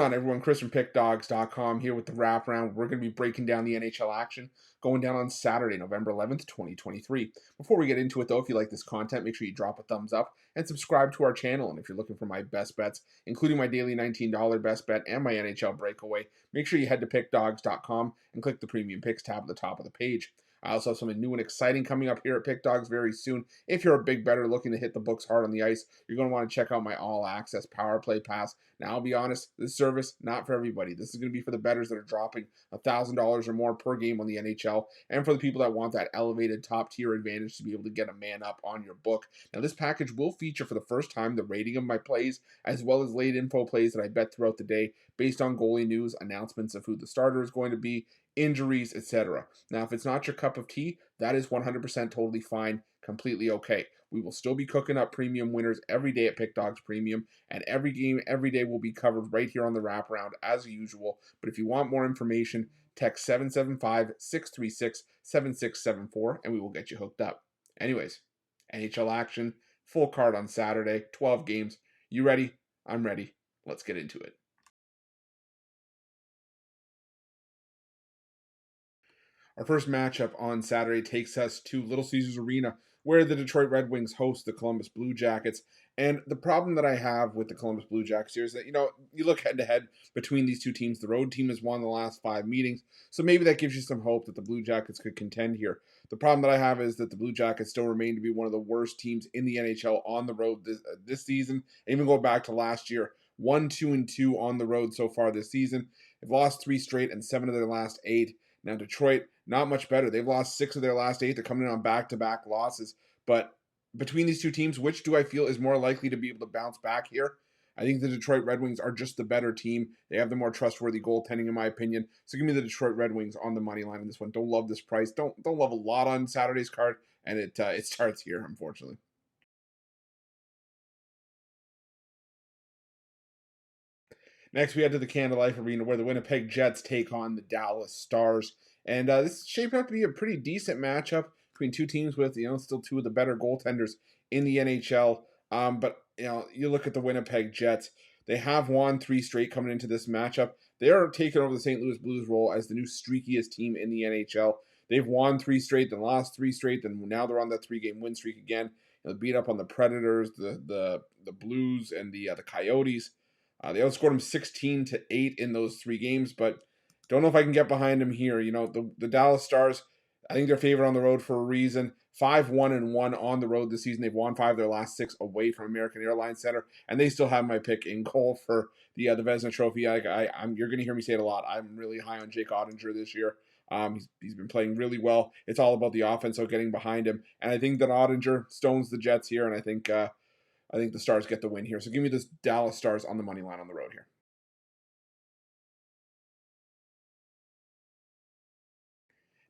on, everyone? Chris from Pickdawgz.com here with the Wraparound. We're going to be breaking down the NHL action going down on Saturday, November 11th, 2023. Before we get into it, though, if you like this content, make sure you drop a thumbs up and subscribe to our channel. And if you're looking for my best bets, including my daily $19 best bet and my NHL breakaway, make sure you head to Pickdawgz.com and click the Premium Picks tab at the top of the page. I also have something new and exciting coming up here at Pick Dawgz very soon. If you're a big bettor looking to hit the books hard on the ice, you're going to want to check out my all-access Power Play Pass. Now, I'll be honest, this service, not for everybody. This is going to be for the bettors that are dropping $1,000 or more per game on the NHL, and for the people that want that elevated top-tier advantage to be able to get a man up on your book. Now, this package will feature for the first time the rating of my plays, as well as late info plays that I bet throughout the day based on goalie news, announcements of who the starter is going to be, injuries, etc. Now, if it's not your cup of tea, that is 100% totally fine, completely okay. We will still be cooking up premium winners every day at Pick Dawgz Premium, and every game, every day will be covered right here on the Wraparound as usual. But if you want more information, text 775-636-7674, and we will get you hooked up. Anyways, NHL action, full card on Saturday, 12 games. You ready? I'm ready. Let's get into it. Our first matchup on Saturday takes us to Little Caesars Arena, where the Detroit Red Wings host the Columbus Blue Jackets. And the problem that I have with the Columbus Blue Jackets here is that, you look head-to-head between these two teams. The road team has won the last 5 meetings, so maybe that gives you some hope that the Blue Jackets could contend here. The problem that I have is that the Blue Jackets still remain to be one of the worst teams in the NHL on the road this season, even going back to last year. 1-2-2 on the road so far this season. They've lost 3 straight and 7 of their last 8. Now, Detroit, not much better. They've lost 6 of their last 8. They're coming in on back-to-back losses. But between these two teams, which do I feel is more likely to be able to bounce back here? I think the Detroit Red Wings are just the better team. They have the more trustworthy goaltending, in my opinion. So give me the Detroit Red Wings on the money line in this one. Don't love this price. Don't love a lot on Saturday's card, and it starts here, unfortunately. Next, we head to the Canada Life Arena, where the Winnipeg Jets take on the Dallas Stars. And this is shaping up to be a pretty decent matchup between two teams with, still two of the better goaltenders in the NHL. But you look at the Winnipeg Jets. They have won 3 straight coming into this matchup. They are taking over the St. Louis Blues role as the new streakiest team in the NHL. They've won 3 straight, then lost 3 straight, then now they're on that 3-game win streak again. They beat up on the Predators, the Blues, and the Coyotes. They outscored them 16-8 in those 3 games, but don't know if I can get behind them here. The Dallas Stars, I think they're favored on the road for a reason. 5-1-1 on the road this season. They've won 5 of their last 6 away from American Airlines Center, and they still have my pick in goal for the Vezina Trophy. You're going to hear me say it a lot. I'm really high on Jake Ottinger this year. He's been playing really well. It's all about the offense, so getting behind him, and I think that Ottinger stones the Jets here, and I think the Stars get the win here. So give me this Dallas Stars on the money line on the road here.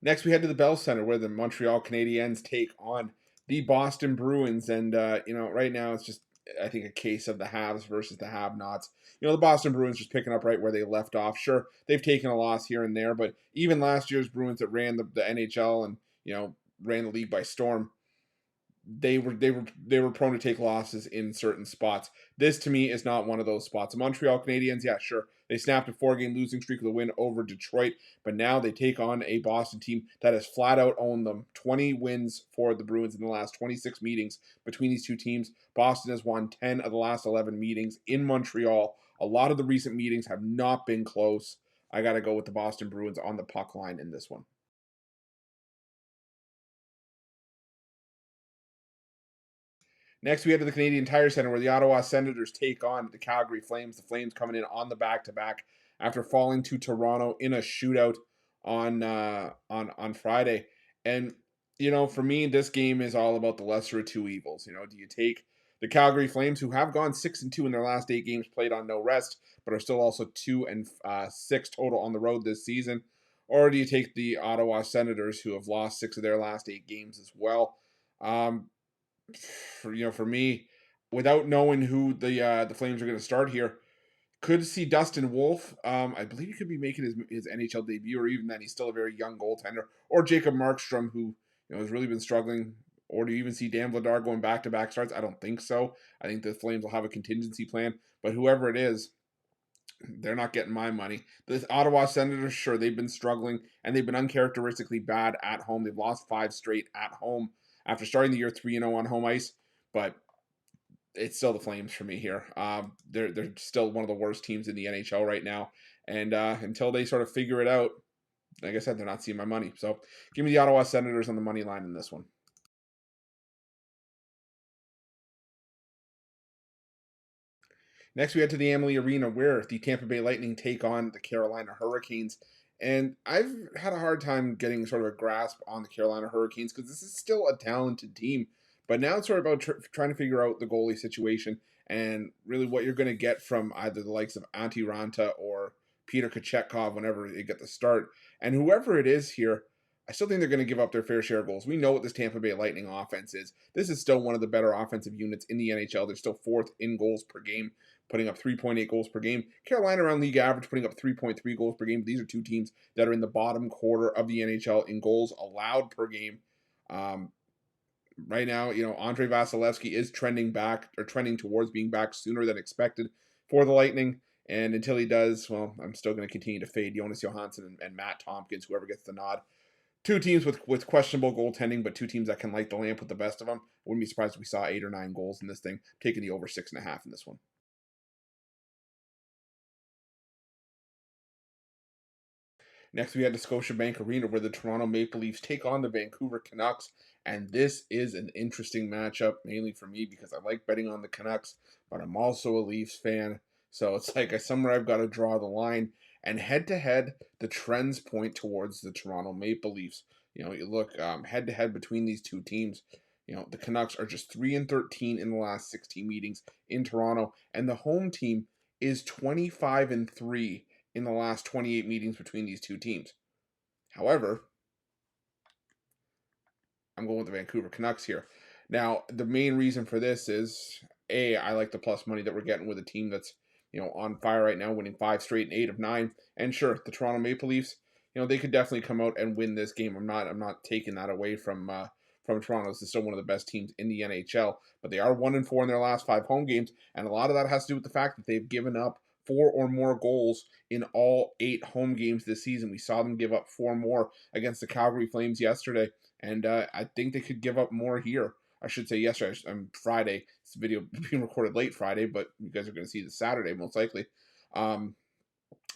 Next, we head to the Bell Center, where the Montreal Canadiens take on the Boston Bruins. And, right now it's just, I think, a case of the haves versus the have-nots. The Boston Bruins just picking up right where they left off. Sure, they've taken a loss here and there, but even last year's Bruins that ran the NHL and, ran the league by storm, they were prone to take losses in certain spots. This to me is not one of those spots. The Montreal Canadiens, yeah, sure, they snapped a 4-game losing streak with a win over Detroit, but now they take on a Boston team that has flat out owned them. 20 wins for the Bruins in the last 26 meetings between these two teams. Boston has won 10 of the last 11 meetings in Montreal. A lot of the recent meetings have not been close. I got to go with the Boston Bruins on the puck line in this one. Next, we head to the Canadian Tire Center, where the Ottawa Senators take on the Calgary Flames. The Flames coming in on the back-to-back after falling to Toronto in a shootout on Friday. And for me, this game is all about the lesser of two evils. Do you take the Calgary Flames, who have gone 6-2 in their last 8 games played on no rest, but are still also 2-6 total on the road this season, or do you take the Ottawa Senators, who have lost 6 of their last 8 games as well? For me, without knowing who the Flames are going to start here, could see Dustin Wolf. I believe he could be making his NHL debut, or even then, he's still a very young goaltender. Or Jacob Markstrom, who has really been struggling. Or do you even see Dan Vladar going back-to-back starts? I don't think so. I think the Flames will have a contingency plan. But whoever it is, They're not getting my money. The Ottawa Senators, sure, they've been struggling and they've been uncharacteristically bad at home. They've lost 5 straight at home after starting the year 3-0 on home ice, but it's still the Flames for me here. They're still one of the worst teams in the NHL right now, and until they sort of figure it out, like I said, they're not seeing my money. So give me the Ottawa Senators on the money line in this one. Next, we head to the Amalie Arena where the Tampa Bay Lightning take on the Carolina Hurricanes. And I've had a hard time getting sort of a grasp on the Carolina Hurricanes because this is still a talented team. But now it's sort of about trying to figure out the goalie situation and really what you're going to get from either the likes of Antti Ranta or Peter Kochetkov whenever they get the start. And whoever it is here, I still think they're going to give up their fair share of goals. We know what this Tampa Bay Lightning offense is. This is still one of the better offensive units in the NHL. They're still fourth in goals per game, putting up 3.8 goals per game. Carolina around league average, putting up 3.3 goals per game. These are two teams that are in the bottom quarter of the NHL in goals allowed per game. Right now, Andre Vasilevsky is trending back or trending towards being back sooner than expected for the Lightning. And until he does, well, I'm still going to continue to fade Jonas Johansson and Matt Tompkins, whoever gets the nod. Two teams with questionable goaltending, but two teams that can light the lamp with the best of them. I wouldn't be surprised if we saw 8 or 9 goals in this thing. Taking the over 6.5 in this one. Next, we had the Scotiabank Arena where the Toronto Maple Leafs take on the Vancouver Canucks. And this is an interesting matchup, mainly for me because I like betting on the Canucks, but I'm also a Leafs fan. So it's like somewhere I've got to draw the line. And head to head, the trends point towards the Toronto Maple Leafs. You look head to head between these two teams. The Canucks are just 3-13 in the last 16 meetings in Toronto, and the home team is 25-3 in the last 28 meetings between these two teams. However, I'm going with the Vancouver Canucks here. Now, the main reason for this is I like the plus money that we're getting with a team that's on fire right now, winning 5 straight and 8 of 9. And sure, the Toronto Maple Leafs, they could definitely come out and win this game. I'm not taking that away from Toronto. This is still one of the best teams in the NHL, but they are 1-4 in their last 5 home games, and a lot of that has to do with the fact that they've given up 4 or more goals in all 8 home games this season. We saw them give up 4 more against the Calgary Flames yesterday, and I think they could give up more here. I should say yesterday, Friday. This video being recorded late Friday, but you guys are going to see this Saturday most likely.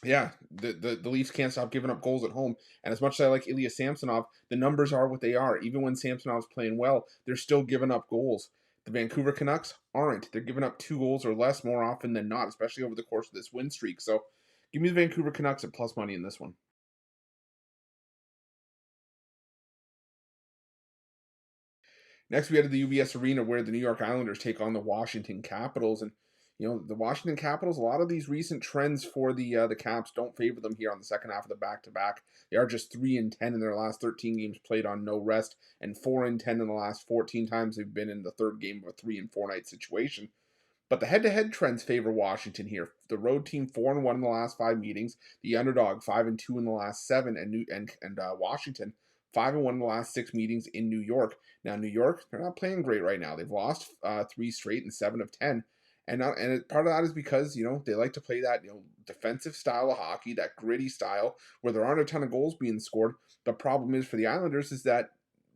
Yeah, the Leafs can't stop giving up goals at home. And as much as I like Ilya Samsonov, the numbers are what they are. Even when Samsonov's playing well, they're still giving up goals. The Vancouver Canucks aren't. They're giving up 2 goals or less more often than not, especially over the course of this win streak. So give me the Vancouver Canucks at plus money in this one. Next, we head to the UBS Arena where the New York Islanders take on the Washington Capitals. And, the Washington Capitals, a lot of these recent trends for the Caps don't favor them here on the second half of the back-to-back. They are just 3-10 in their last 13 games played on no rest, and 4-10 in the last 14 times they've been in the third game of a 3-4 night situation. But the head-to-head trends favor Washington here. The road team 4-1 in the last 5 meetings. The underdog 5-2 in the last 7, and Washington 5-1 in the last 6 meetings in New York. Now New York, they're not playing great right now. They've lost 3 straight and 7 of 10. And part of that is because they like to play that defensive style of hockey, that gritty style where there aren't a ton of goals being scored. The problem is for the Islanders is that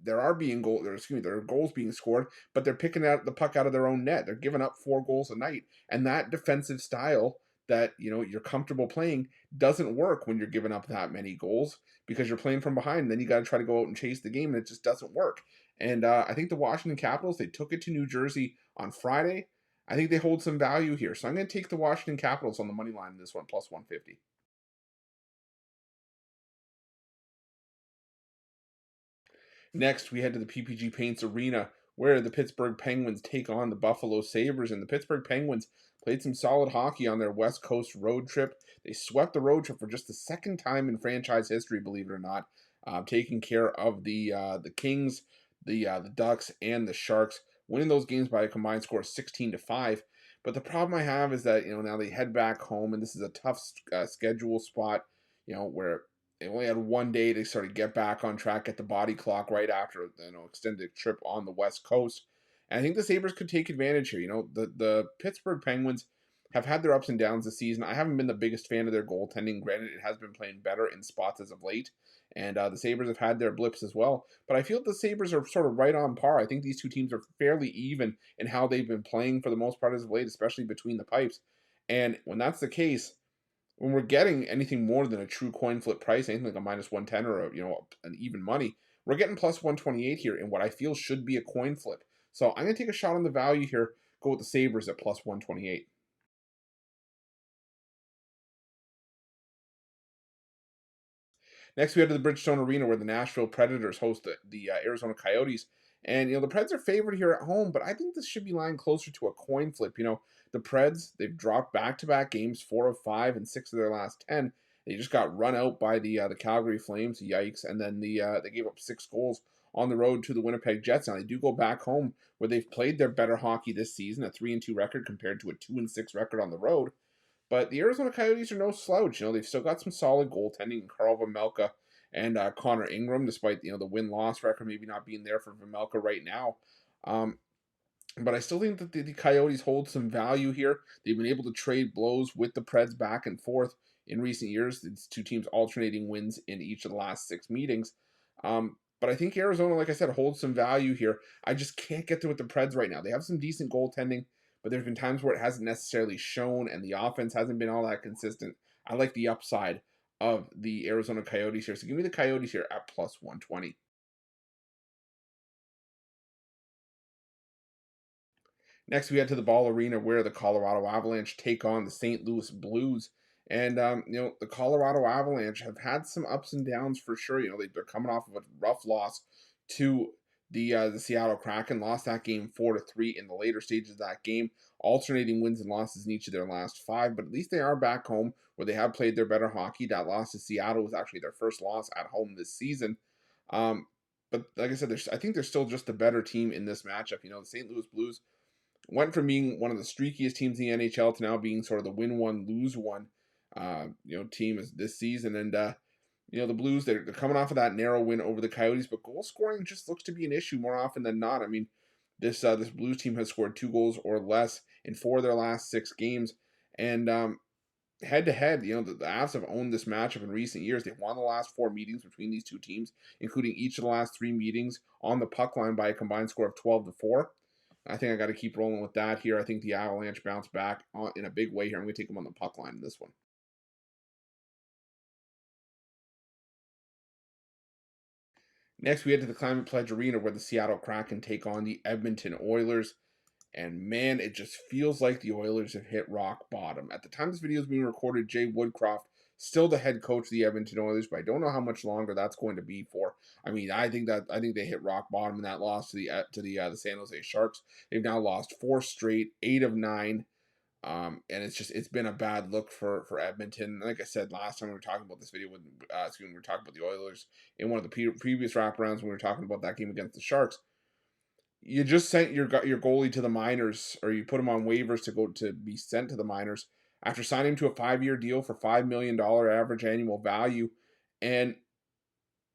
there are goals being scored, but they're picking out the puck out of their own net. They're giving up 4 goals a night, and that defensive style that you're comfortable playing doesn't work when you're giving up that many goals because you're playing from behind. And then you got to try to go out and chase the game, and it just doesn't work. And I think the Washington Capitals, they took it to New Jersey on Friday. I think they hold some value here, so I'm going to take the Washington Capitals on the money line in this one, plus 150. Next, we head to the PPG Paints Arena, where the Pittsburgh Penguins take on the Buffalo Sabres. And the Pittsburgh Penguins played some solid hockey on their West Coast road trip. They swept the road trip for just the second time in franchise history, believe it or not, taking care of the Kings, the Ducks, and the Sharks, winning those games by a combined score of 16-5. But the problem I have is that now they head back home, and this is a tough schedule spot, where they only had one day to sort of get back on track, get the body clock right after extended trip on the West Coast. And I think the Sabres could take advantage here. The Pittsburgh Penguins, have had their ups and downs this season. I haven't been the biggest fan of their goaltending. Granted, it has been playing better in spots as of late, and the Sabres have had their blips as well. But I feel the Sabres are sort of right on par. I think these two teams are fairly even in how they've been playing for the most part as of late, especially between the pipes. And when that's the case, when we're getting anything more than a true coin flip price, anything like a minus 110 or an even money, we're getting plus 128 here in what I feel should be a coin flip. So I'm going to take a shot on the value here, go with the Sabres at plus 128. Next, we head to the Bridgestone Arena where the Nashville Predators host the Arizona Coyotes. And, the Preds are favored here at home, but I think this should be lying closer to a coin flip. The Preds, they've dropped back-to-back games, 4 of 5 and 6 of their last 10. They just got run out by the Calgary Flames, yikes. And then they gave up 6 goals on the road to the Winnipeg Jets. Now, they do go back home where they've played their better hockey this season, a 3-2 record compared to a 2-6 record on the road. But the Arizona Coyotes are no slouch. They've still got some solid goaltending. Carl Vamelka and Connor Ingram, despite the win-loss record maybe not being there for Vamelka right now. But I still think that the Coyotes hold some value here. They've been able to trade blows with the Preds back and forth in recent years. It's two teams alternating wins in each of the last 6 meetings. But I think Arizona, like I said, holds some value here. I just can't get to with the Preds right now. They have some decent goaltending, but there's been times where it hasn't necessarily shown, and the offense hasn't been all that consistent. I like the upside of the Arizona Coyotes here. So give me the Coyotes here at plus 120. Next, we head to the Ball Arena where the Colorado Avalanche take on the St. Louis Blues. And, the Colorado Avalanche have had some ups and downs for sure. They're coming off of a rough loss to the Seattle Kraken, lost that game 4-3 in the later stages of that game, alternating wins and losses in each of their last 5. But at least they are back home where they have played their better hockey. That loss to Seattle was actually their first loss at home this season. Um, but like I said, I think they're still just the better team in this matchup. The St. Louis Blues went from being one of the streakiest teams in the NHL to now being sort of the win one, lose one, team this season. And the Blues, they're coming off of that narrow win over the Coyotes, but goal scoring just looks to be an issue more often than not. I mean, this Blues team has scored 2 goals or less in 4 of their last 6 games, and head to head, the Avs have owned this matchup in recent years. They've won the last 4 meetings between these two teams, including each of the last 3 meetings on the puck line by a combined score of 12-4. I think I got to keep rolling with that here. I think the Avalanche bounce back in a big way here. I'm going to take them on the puck line in this one. Next, we head to the Climate Pledge Arena where the Seattle Kraken take on the Edmonton Oilers. And man, it just feels like the Oilers have hit rock bottom. At the time this video is being recorded, Jay Woodcroft still the head coach of the Edmonton Oilers, but I don't know how much longer that's going to be for. I mean, I think they hit rock bottom in that loss to the San Jose Sharks. They've now lost 4 straight, 8 of 9. And it's been a bad look for Edmonton. Like I said last time we were talking about this video when we were talking about the Oilers in one of the previous wraparounds when we were talking about that game against the Sharks. You just sent your goalie to the minors, or you put him on waivers to be sent to the minors after signing him to a 5-year deal for $5 million average annual value, and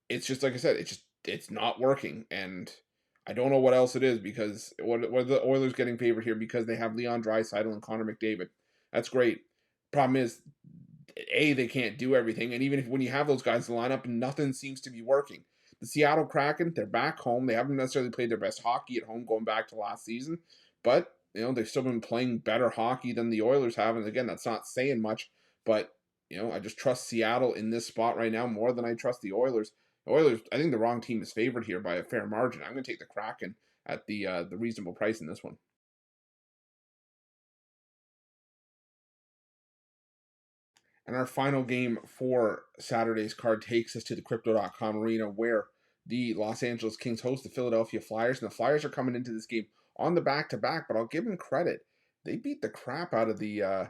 it's just like I said, it's not working, and I don't know what else it is because what are the Oilers getting favored here because they have Leon Draisaitl and Connor McDavid. That's great. Problem is, they can't do everything, and even when you have those guys in the lineup, nothing seems to be working. The Seattle Kraken, they're back home. They haven't necessarily played their best hockey at home going back to last season, but they've still been playing better hockey than the Oilers have. And again, that's not saying much, but I just trust Seattle in this spot right now more than I trust the Oilers. The Oilers, I think the wrong team is favored here by a fair margin. I'm going to take the Kraken at the reasonable price in this one. And our final game for Saturday's card takes us to the Crypto.com arena where the Los Angeles Kings host the Philadelphia Flyers. And the Flyers are coming into this game on the back-to-back, but I'll give them credit. They beat the crap out of the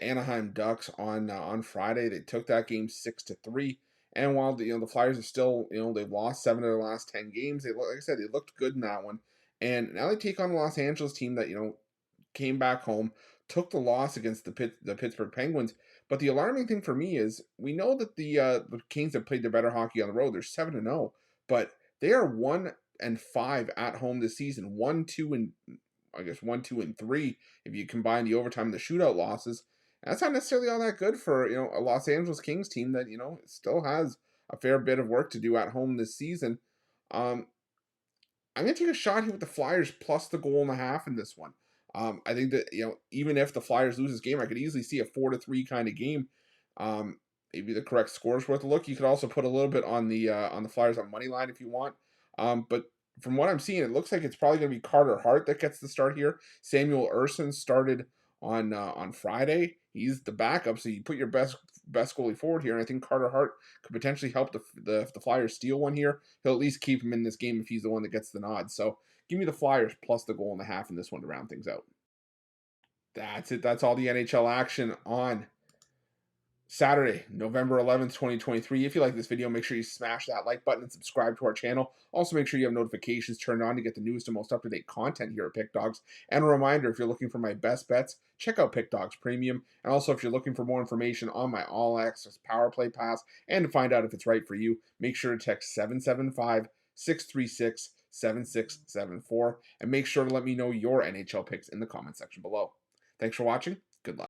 Anaheim Ducks on Friday. They took that game 6-3. And while the Flyers are still, they've lost 7 of their last 10 games, like I said, they looked good in that one. And now they take on a Los Angeles team that, came back home, took the loss against the Pittsburgh Penguins. But the alarming thing for me is we know that the Kings have played their better hockey on the road. They're 7-0, but they are 1-5 at home this season. 1-2 and I guess 1, 2, and 3 if you combine the overtime and the shootout losses. That's not necessarily all that good for a Los Angeles Kings team that still has a fair bit of work to do at home this season. Um, I'm gonna take a shot here with the Flyers plus the goal and a half in this one. I think that even if the Flyers lose this game, I could easily see a 4-3 kind of game. Um, Maybe the correct score is worth a look. You could also put a little bit on the Flyers on money line if you want. But from what I'm seeing, it looks like it's probably going to be Carter Hart that gets the start here. Samuel Ersson started on Friday. He's the backup, so you put your best goalie forward here, and I think Carter Hart could potentially help the Flyers steal one here. He'll at least keep him in this game if he's the one that gets the nod. So give me the Flyers plus the goal and a half in this one to round things out. That's it. That's all the NHL action on Saturday, November 11th, 2023. If you like this video, make sure you smash that like button and subscribe to our channel. Also, make sure you have notifications turned on to get the newest and most up-to-date content here at Pick Dawgz. And a reminder, if you're looking for my best bets, check out Pick Dawgz Premium. And also, if you're looking for more information on my all-access Power Play Pass and to find out if it's right for you, make sure to text 775-636-7674 and make sure to let me know your NHL picks in the comment section below. Thanks for watching. Good luck.